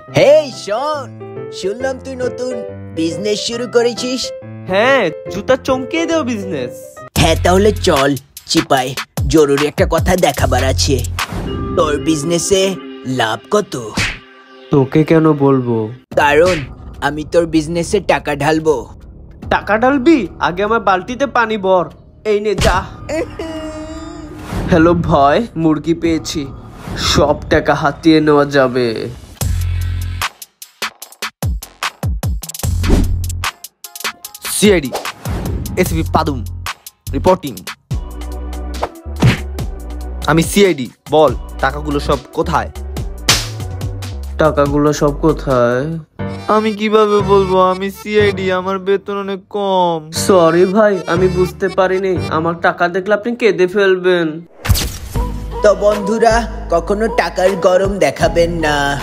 হেই শোন, শুনলাম তুই নতুন বিজনেস শুরু করেছিস। হ্যাঁ, জুতা চমকিয়ে দেও বিজনেস। হ্যাঁ তাহলে চল চিপাই, জরুরি একটা কথা দেখাবার আছে। তোর বিজনেসে লাভ কত? তোকে কেন বলবো? কারণ আমি তোর বিজনেসে টাকা ঢালবো। টাকা ঢালবি? আগে আমার বালতিতে পানি ভর। এই নে যা। হ্যালো ভাই, মুরগি পেয়েছি, সব টাকা হাতিয়ে নেওয়া যাবে। CID ACP Padum reporting. আমি সিআইডি, বল টাকাগুলো সব কোথায়? টাকাগুলো সব কোথায়? আমি কিভাবে বলবো, আমি সিআইডি, আমার বেতন অনেক কম। সরি ভাই, আমি বুঝতে পারিনি। আমার টাকা দেখলে আপনি কেঁদে ফেলবেন। তো বন্ধুরা, কখনো টাকার গরম দেখাবেন না।